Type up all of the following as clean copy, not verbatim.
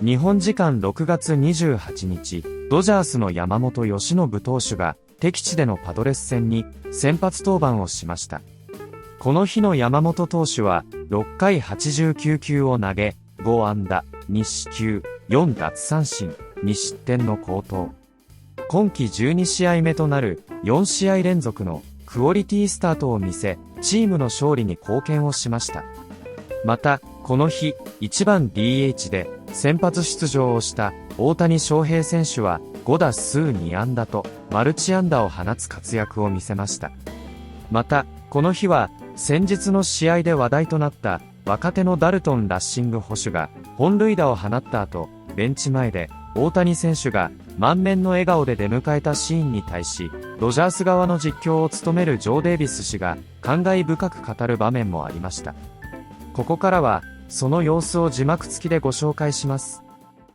日本時間6月28日、ドジャースの山本由伸投手が敵地でのパドレス戦に先発登板をしました。この日の山本投手は6回89球を投げ、5安打、2四球、4奪三振、2失点の好投。今季12試合目となる4試合連続のクオリティスタートを見せ、チームの勝利に貢献をしました。また、この日、1番 DH で先発出場をした大谷翔平選手は5打数2安打とマルチ安打を放つ活躍を見せました。また、この日は先日の試合で話題となった若手のダルトン・ラッシング捕手が本塁打を放った後、ベンチ前で大谷選手が満面の笑顔で出迎えたシーンに対し、ドジャース側の実況を務めるジョー・デイビス氏が感慨深く語る場面もありました。ここからはその様子を字幕付きでご紹介します。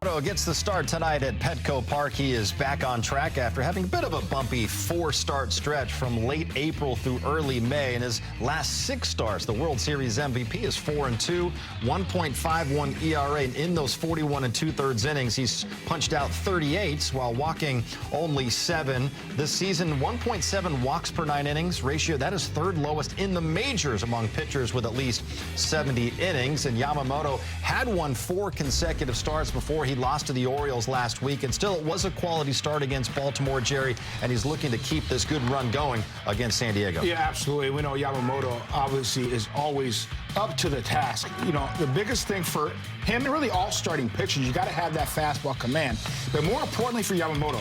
Gets the start tonight at Petco Park. He is back on track after having a bit of a bumpy four-start stretch from late April through early May. In his last 6 starts, the World Series MVP is 4-2, 1.51 ERA. And in those 41 2/3 innings, he's punched out 38 while walking only 7. This season, 1.7 walks per 9 innings ratio. That is third lowest in the majors among pitchers with at least 70 innings. And Yamamoto had won 4 consecutive starts before he lost to the Orioles last week, and still it was a quality start against Baltimore, Jerry, and he's looking to keep this good run going against San Diego. Yeah, absolutely. We know Yamamoto obviously is always up to the task. You know, the biggest thing for him, and really all starting pitchers, you got to have that fastball command. But more importantly for Yamamoto,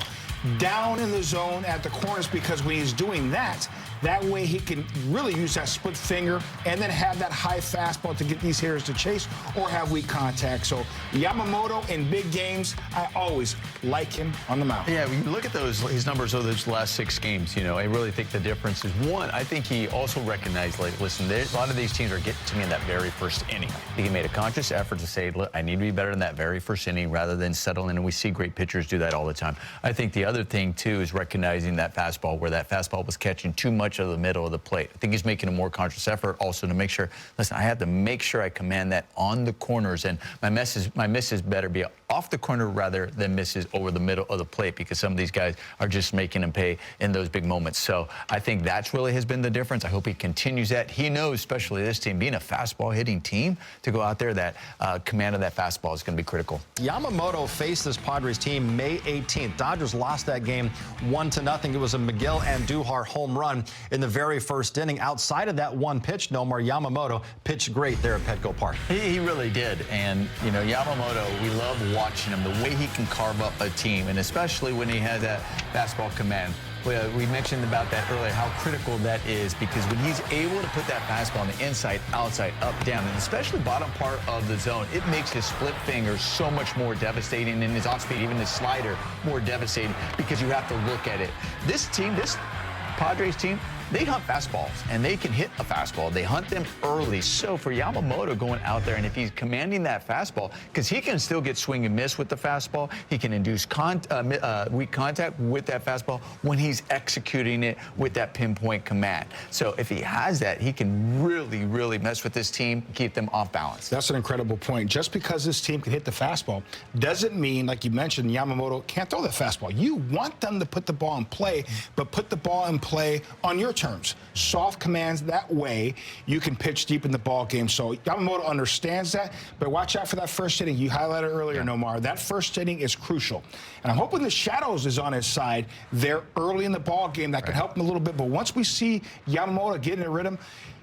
down in the zone at the corners, because when he's doing that way he can really use that split finger and then have that high fastball to get these hitters to chase or have weak contact. So Yamamoto in big games, I always like him on the mound. Yeah, when you look at his numbers over those last 6 games, you know, I really think the difference is, one, I think he also recognized, like, listen, a lot of these teams are getting to me in that very first inning. I think he made a conscious effort to say, look, I need to be better in that very first inning rather than settle in, and we see great pitchers do that all the time. I think the other thing, too, is recognizing that fastball, where that fastball was catching too much of the middle of the plate. I think he's making a more conscious effort also to make sure, listen, I have to make sure I command that on the corners, and my misses better be off the corner rather than misses over the middle of the plate, because some of these guys are just making him pay in those big moments. So I think that's really has been the difference. I hope he continues that. He knows, especially this team, being a fastball hitting team, to go out there, that command of that fastball is going to be critical. Yamamoto faced this Padres team May 18th. Dodgers lost that game 1-0. It was a Miguel Andujar home run in the very first inning. Outside of that one pitch, Nomar, Yamamoto pitched great there at Petco Park. He really did. And, you know, Yamamoto, we love watching him, the way he can carve up a team, and especially when he has that fastball command. We mentioned about that earlier, how critical that is, because when he's able to put that fastball on the inside, outside, up, down, and especially bottom part of the zone, it makes his split finger so much more devastating, and his off-speed, even his slider, more devastating, because you have to look at it. This team, this Padres team, they hunt fastballs, and they can hit a fastball. They hunt them early. So for Yamamoto going out there, and if he's commanding that fastball, because he can still get swing and miss with the fastball, he can induce weak contact with that fastball when he's executing it with that pinpoint command. So if he has that, he can really, really mess with this team, keep them off balance. That's an incredible point. Just because this team can hit the fastball doesn't mean, like you mentioned, Yamamoto can't throw the fastball. You want them to put the ball in play, but put the ball in play on your terms. Soft commands, that way you can pitch deep in the ball game. So Yamamoto understands that, but watch out for that first inning. You highlighted earlier, Nomar. That first inning is crucial. And I'm hoping the Shadows is on his side there early in the ball game. That can help him a little bit. But once we see Yamamoto getting a rhythm,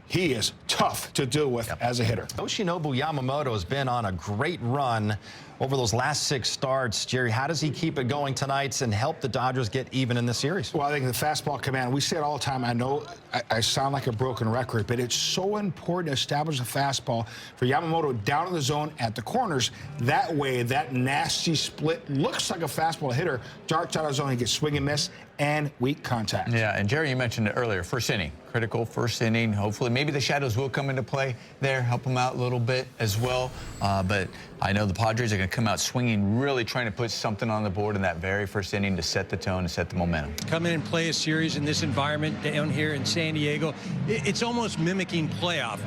he is tough to deal with as a hitter. Yoshinobu Yamamoto has been on a great run over those last 6 starts. Jerry, how does he keep it going tonight and help the Dodgers get even in the series? Well, I think the fastball command, we say it all the time. I know I sound like a broken record, but it's so important to establish a fastball for Yamamoto down in the zone at the corners. That way, that nasty split looks like a fastball hitter. Darts out of the zone, he gets swing and miss and weak contact. Yeah, and Jerry, you mentioned it earlier, first inning. Critical first inning. Hopefully, maybe the Shadows will come into play there, help them out a little bit as well. But I know the Padres are going to come out swinging, really trying to put something on the board in that very first inning to set the tone and set the momentum. Come in and play a series in this environment down here in San Diego. It's almost mimicking playoff.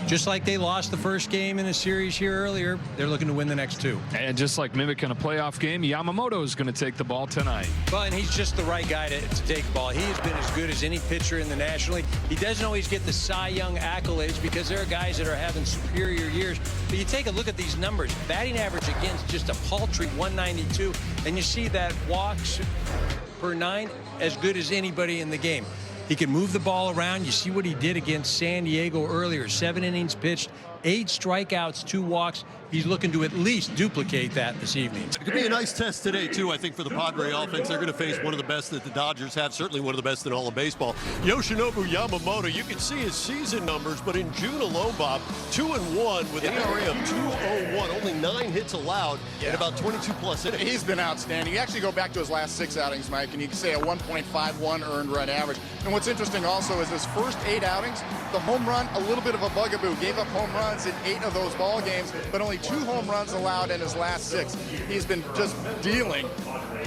Just like they lost the first game in a series here earlier, they're looking to win the next two. And just like mimicking a playoff game, Yamamoto is going to take the ball tonight. Well, and he's just the right guy to take the ball. He has been as good as any pitcher in the National League. He doesn't always get the Cy Young accolades because there are guys that are having superior years. But you take a look at these numbers. Batting average against just a paltry 192, and you see that walks per 9 as good as anybody in the game. He can move the ball around. You see what he did against San Diego earlier. 7 innings pitched, 8 strikeouts, 2 walks. He's looking to at least duplicate that this evening. It could be a nice test today, too, I think, for the Padre offense. They're going to face one of the best that the Dodgers have, certainly one of the best in all of baseball. Yoshinobu Yamamoto, you can see his season numbers, but in June alone, Bob, 2-1 with an ERA of 2.01, only 9 hits allowed and about 22-plus innings. He's been outstanding. You actually go back to his last 6 outings, Mike, and you can say a 1.51 earned run average. And what's interesting also is his first 8 outings, the home run, a little bit of a bugaboo. Gave up home runs in 8 of those ball games, but only 2 home runs allowed in his last 6. He's been just dealing.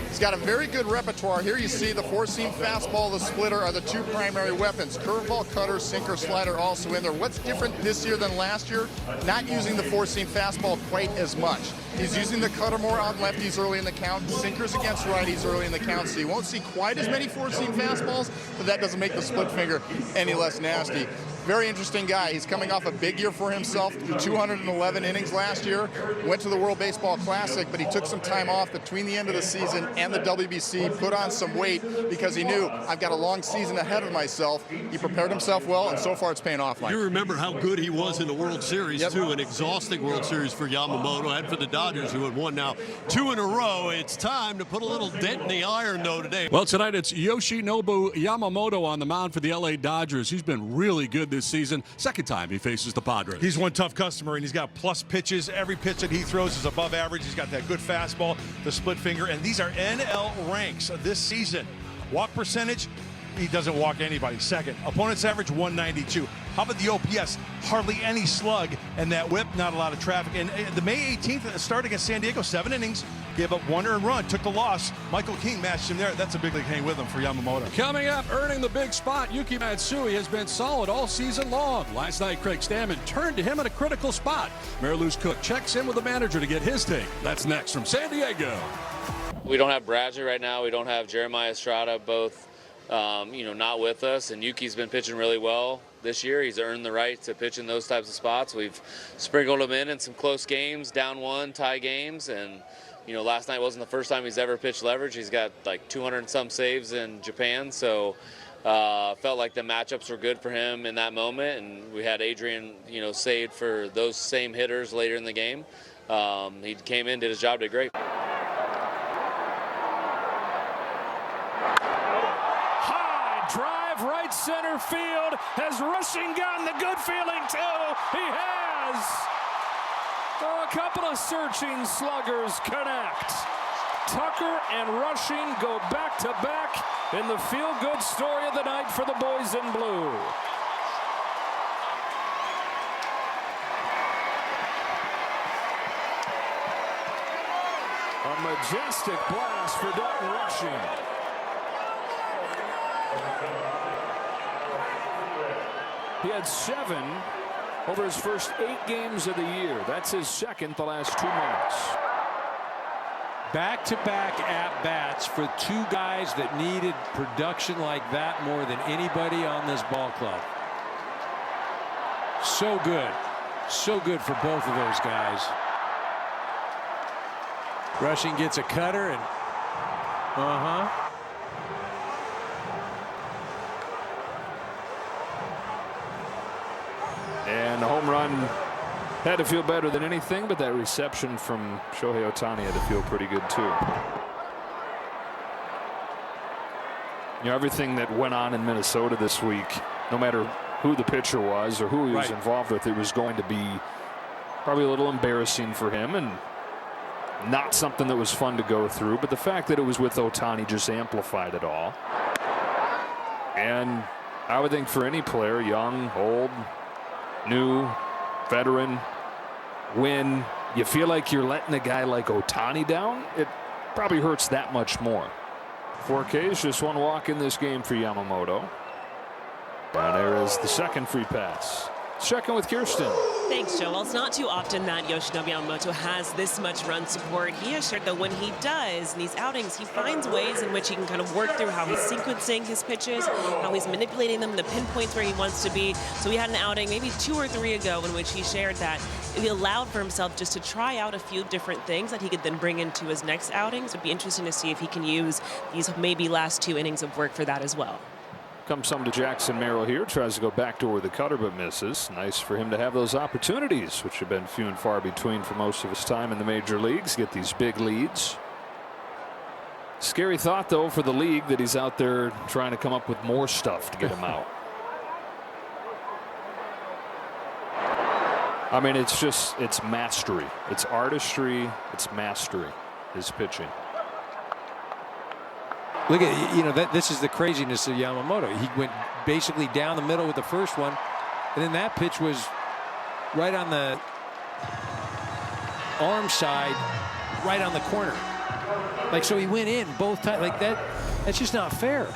He's got a very good repertoire. Here you see the 4-seam fastball, the splitter are the 2 primary weapons. Curveball, cutter, sinker, slider also in there. What's different this year than last year? Not using the 4-seam fastball quite as much. He's using the cutter more on lefties early in the count, sinkers against righties early in the count, so you won't see quite as many 4-seam fastballs, but that doesn't make the split finger any less nasty. Very interesting guy. He's coming off a big year for himself, 211 innings last year, went to the World Baseball Classic, but he took some time off between the end of the season and the WBC, put on some weight because he knew, I've got a long season ahead of myself. He prepared himself well, and so far it's paying off. Mike. You remember how good he was in the World Series, too, an exhausting World Series for Yamamoto and for the Dodgers, who had won now 2 in a row. It's time to put a little dent in the iron, though, today. Well, tonight it's Yoshinobu Yamamoto on the mound for the LA Dodgers. He's been really good this season. Second time he faces the Padres. He's one tough customer, and he's got plus pitches. Every pitch that he throws is above average. He's got that good fastball, the split finger, and these are NL ranks this season. Walk percentage, he doesn't walk anybody. Second. Opponent's average, 192. How about the OPS? Hardly any slug, and that whip, not a lot of traffic. And the May 18th start against San Diego, 7 innings, gave up 1 earned run, took the loss. Michael King matched him there. That's a big league hang with him for Yamamoto. Coming up, earning the big spot, Yuki Matsui has been solid all season long. Last night, Craig Stammen turned to him in a critical spot. Mariluz Cook checks in with the manager to get his take. That's next from San Diego. We don't have Bradley right now. We don't have Jeremiah Estrada, both not with us, and Yuki's been pitching really well this year. He's earned the right to pitch in those types of spots. We've sprinkled him in some close games, down 1, tie games, and last night wasn't the first time he's ever pitched leverage. He's got like 200 and some saves in Japan, so felt like the matchups were good for him in that moment, and we had Adrian saved for those same hitters later in the game. He came in, did his job, did great. Right center field. Has Rushing gotten the good feeling too? He has. A couple of searching sluggers connect. Tucker and Rushing go back to back in the feel-good story of the night for the boys in blue. A majestic blast for Dalton Rushing. He had 7 over his first 8 games of the year. That's his second the last 2 months. Back-to-back at-bats for 2 guys that needed production like that more than anybody on this ball club. So good. So good for both of those guys. Rushing gets a cutter and And the home run had to feel better than anything, but that reception from Shohei Ohtani had to feel pretty good too. Everything that went on in Minnesota this week, no matter who the pitcher was or who he was involved with, it was going to be probably a little embarrassing for him and not something that was fun to go through. But the fact that it was with Ohtani just amplified it all. And I would think for any player, young, old, new, veteran, when you feel like you're letting a guy like Ohtani down, it probably hurts that much more. 4 Ks, just 1 walk in this game for Yamamoto. And there is the second free pass. Let's check in with Kirsten. Thanks, Joe. Well, it's not too often that Yoshinobu Yamamoto has this much run support. He has shared that when he does in these outings, he finds ways in which he can kind of work through how he's sequencing his pitches, how he's manipulating them, the pinpoints where he wants to be. So we had an outing maybe 2 or 3 ago in which he shared that he allowed for himself just to try out a few different things that he could then bring into his next outings. It would be interesting to see if he can use these maybe last 2 innings of work for that as well. Comes some to Jackson Merrill here. Tries to go backdoor with the cutter, but misses. Nice for him to have those opportunities, which have been few and far between for most of his time in the major leagues. Get these big leads. Scary thought, though, for the league that he's out there trying to come up with more stuff to get him out. I mean, it's mastery. It's artistry. It's mastery, his pitching. Look at, this is the craziness of Yamamoto. He went basically down the middle with the first one, and then that pitch was right on the arm side, right on the corner. Like, so he went in both times. Like, that's just not fair.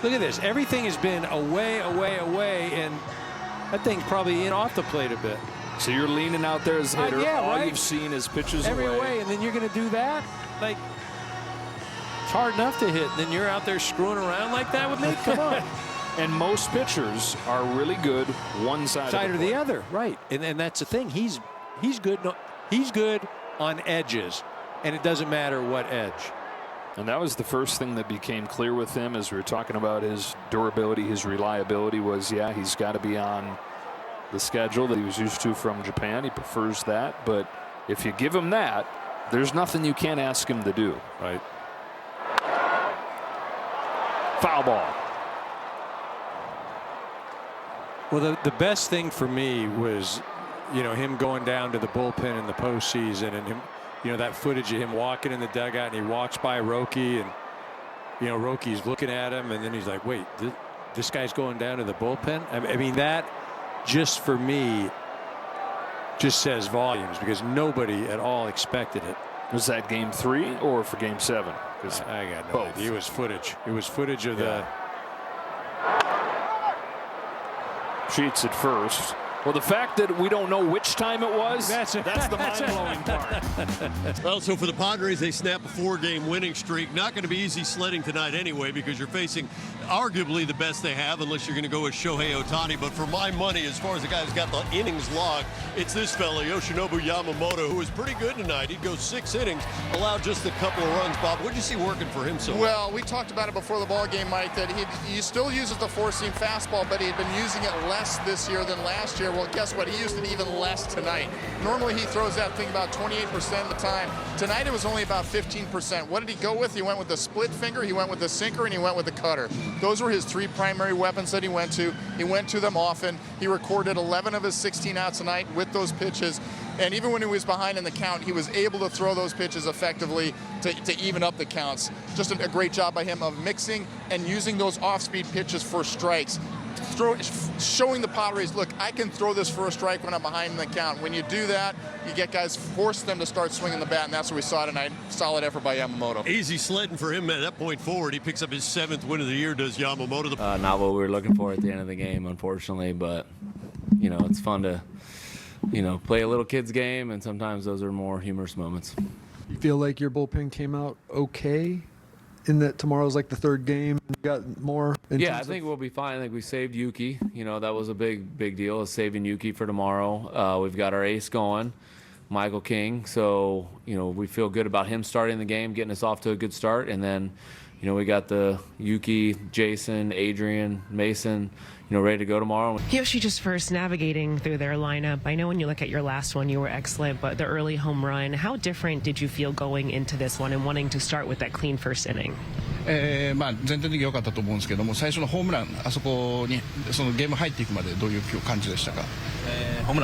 Look at this. Everything has been away, and that thing's probably in off the plate a bit. So you're leaning out there as a hitter. Yeah, all right? you've seen is pitches every away. way, and then you're going to do that? Like, it's hard enough to hit. Then you're out there screwing around like that with me? Come on. And most pitchers are really good one side or the other, right? And that's the thing. He's good. He's good on edges, and it doesn't matter what edge. And that was the first thing that became clear with him as we were talking about his durability, his reliability. Was he's got to be on the schedule that he was used to from Japan. He prefers that, but if you give him that, there's nothing you can't ask him to do. Right. Foul ball. Well, the best thing for me was, him going down to the bullpen in the postseason, and him, that footage of him walking in the dugout, and he walks by Roki, and Roki's looking at him, and then he's like, "Wait, this guy's going down to the bullpen?" I mean, that just for me just says volumes, because nobody at all expected it. Was that game 3 or for game 7? I got no idea. It was footage. It was footage of the Sheets at first. Well, the fact that we don't know which time it was, that's the mind-blowing part. Well, so for the Padres, they snap a 4-game winning streak. Not going to be easy sledding tonight anyway, because you're facing arguably the best they have, unless you're going to go with Shohei Ohtani. But for my money, as far as the guy who's got the innings log, it's this fella, Yoshinobu Yamamoto, who was pretty good tonight. He'd go 6 innings, allowed just a couple of runs. Bob, what did you see working for him so well? Well, we talked about it before the ball game, Mike, that he still uses the 4-seam fastball, but he had been using it less this year than last year. Well, guess what? He used it even less tonight. Normally, he throws that thing about 28% of the time. Tonight, it was only about 15%. What did he go with? He went with the split finger, he went with the sinker, and he went with the cutter. Those were his 3 primary weapons that he went to. He went to them often. He recorded 11 of his 16 outs tonight with those pitches. And even when he was behind in the count, he was able to throw those pitches effectively to even up the counts. Just a great job by him of mixing and using those off-speed pitches for strikes. Showing the Padres, look, I can throw this for a strike when I'm behind in the count. When you do that, you get guys, force them to start swinging the bat, and that's what we saw tonight. Solid effort by Yamamoto. Easy sledding for him at that point forward. He picks up his 7th win of the year, does Yamamoto. Not what we were looking for at the end of the game, unfortunately, but, it's fun to, play a little kid's game, and sometimes those are more humorous moments. You feel like your bullpen came out okay? In that tomorrow's like the 3rd game, you got more? Yeah, I think we'll be fine. I think we saved Yuki. That was a big deal, is saving Yuki for tomorrow. We've got our ace going, Michael King. So, we feel good about him starting the game, getting us off to a good start. And then, we got the Yuki, Jason, Adrian, Mason, ready to go tomorrow. Yoshi, just first navigating through their lineup. I know when you look at your last one, you were excellent, but the early home run, how different did you feel going into this one and wanting to start with that clean first inning? 全体的に良かったと思うんですけども、最初のホームラン、あそこにそのゲーム入っていくまでどういう感じでしたか？ホーム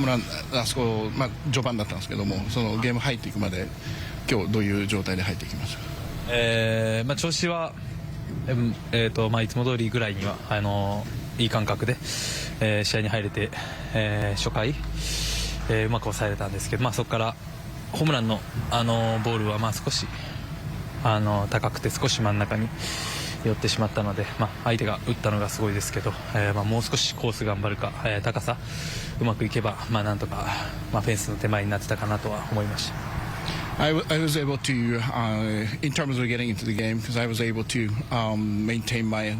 ラン、あそこ、序盤だったんですけども、そのゲーム入っていくまで今日どういう状態で入っていきましたか？調子は、いつも通りぐらいにはいい感覚で、試合に入れて、初回、うまく抑えれたんですけど、そこからホームランのボールは少し高くて少し真ん中に寄ってしまったので、相手が打ったのがすごいですけど、もう少しコース頑張るか、高さうまくいけば、なんとか、フェンスの手前になってたかなとは思いました。I was able to, in terms of getting into the game, because I was able to maintain my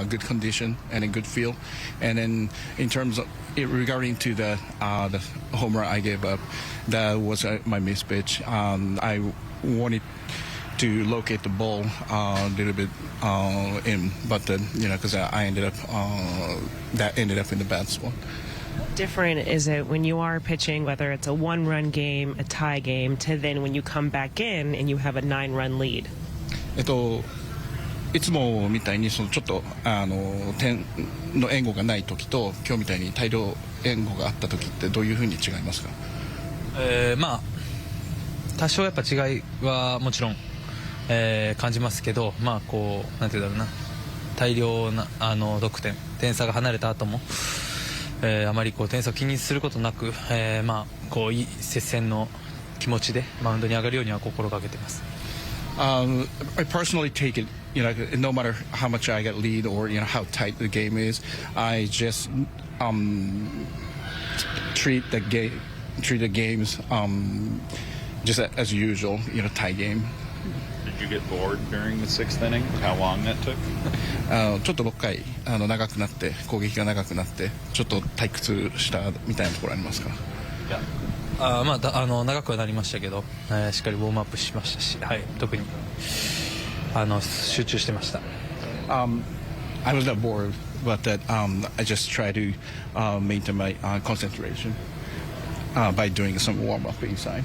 good condition and a good feel. And then in terms of regarding to the home run I gave up, that was my miss pitch. I wanted to locate the ball a little bit in, but then, because I ended up that ended up in the bad spot. Different is it when you are pitching, whether it's a one-run game, a tie game, to then when you come back in and you have a 9-run lead? いつもみたいにちょっと点の援護がない時と今日みたいに大量援護があった時ってどういうふうに違いますか？多少やっぱ違いはもちろん、感じますけど、なんていうんだろうな、大量な得点、点差が離れた後も。あまり点差を気にすることなく、いい接戦の気持ちでマウンドに上がるようには心がけています。I personally take it, no matter how much I get lead or how tight the game is, I just treat the games just as usual, tie game. Did you get bored during the 6th inning? How long that took? ちょっと6回長くなって攻撃が長くなってちょっと退屈したみたいなところありますか？長くはなりましたけど、しっかりウォームアップしましたし、特に集中してました。I was not bored, but that I just try to maintain my concentration by doing some warm up inside.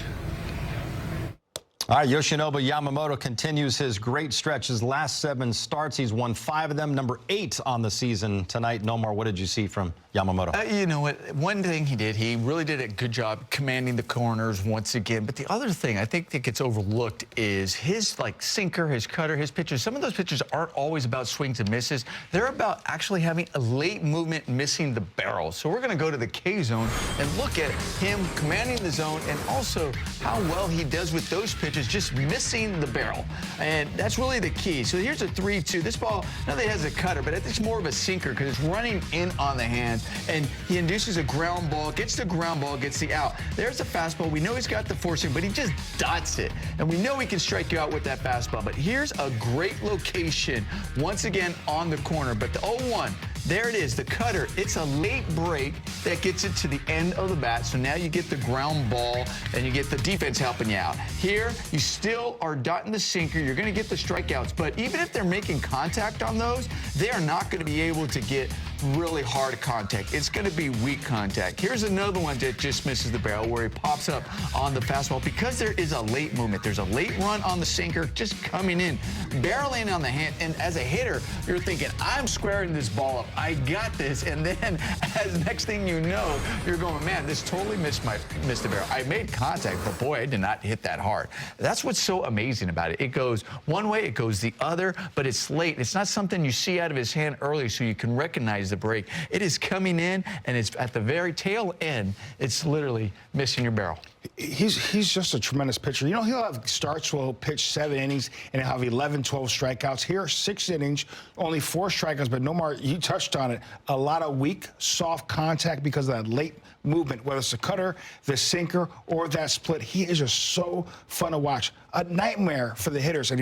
All right, Yoshinobu Yamamoto continues his great stretch. His last 7 starts, he's won 5 of them, number 8 on the season tonight. Nomar, what did you see from Yamamoto? You know what? One thing he did, he really did a good job commanding the corners once again. But the other thing I think that gets overlooked is his sinker, his cutter, his pitches. Some of those pitches aren't always about swings and misses. They're about actually having a late movement, missing the barrel. So we're going to go to the K zone and look at him commanding the zone and also how well he does with those pitches, just missing the barrel. And that's really the key. So here's a 3-2. This ball, not that it has a cutter, but it's more of a sinker because it's running in on the hand. And he induces a ground ball, gets the ground ball, gets the out. There's the fastball. We know he's got the forcing, but he just dots it. And we know he can strike you out with that fastball. But here's a great location, once again, on the corner. But the 0-1, there it is, the cutter. It's a late break that gets it to the end of the bat. So now you get the ground ball and you get the defense helping you out. Here, you still are dotting the sinker. You're going to get the strikeouts. But even if they're making contact on those, they are not going to be able to get really hard contact. It's going to be weak contact. Here's another one that just misses the barrel where he pops up on the fastball because there is a late movement. There's a late run on the sinker just coming in, barreling on the hand. And as a hitter, you're thinking, I'm squaring this ball up. I got this. And then as next thing you know, you're going, man, this totally missed the barrel. I made contact, but boy, I did not hit that hard. That's what's so amazing about it. It goes one way, it goes the other, but it's late. It's not something you see out of his hand early so you can recognize the break. It is coming in, and it's at the very tail end. It's literally missing your barrel. He's just a tremendous pitcher. He'll have starts where he'll pitch 7 innings and he'll have 11, 12 strikeouts. Here, 6 innings, only 4 strikeouts. But Nomar, you touched on it. A lot of weak, soft contact because of that late movement, whether it's the cutter, the sinker, or that split. He is just so fun to watch. A nightmare for the hitters. And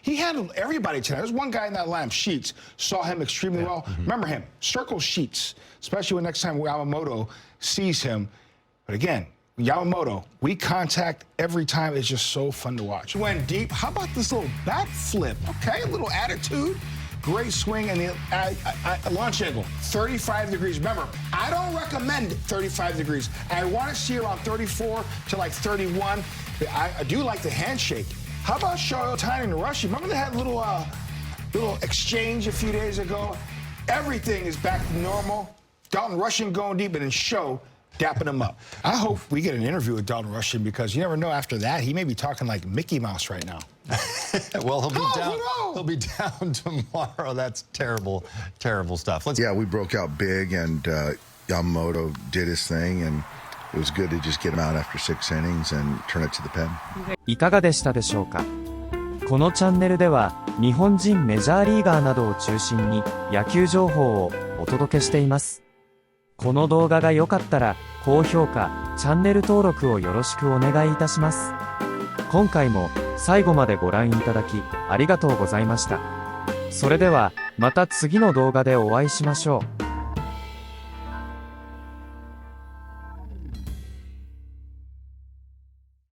he handled everybody tonight. There's one guy in that lineup, Sheets, saw him extremely well. Remember him, circle Sheets, especially when next time Yamamoto sees him. But again, Yamamoto, we contact every time. It's just so fun to watch. Went deep. How about this little back flip? Okay, a little attitude. Great swing and the launch angle, 35 degrees. Remember, I don't recommend 35 degrees. I want to see around 34 to 31. I do like the handshake. How about Shohei Ohtani and Rush? Remember they had a little exchange a few days ago? Everything is back to normal. Dalton Rushing going deep and then Show dapping him up. I hope we get an interview with Dalton Rushing because you never know after that. He may be talking like Mickey Mouse right now. Well, he'll be down tomorrow. That's terrible, terrible stuff. Yeah, we broke out big, and Yamamoto did his thing, and it was good to just get him out after 6 innings and turn it to the pen. いかがでしたでしょうか。このチャンネルでは日本人メジャーリーガーなどを中心に野球情報をお届けしています。この動画が良かったら高評価、チャンネル登録をよろしくお願いいたします。今回も最後までご覧いただきありがとうございました。それではまた次の動画でお会いしましょう。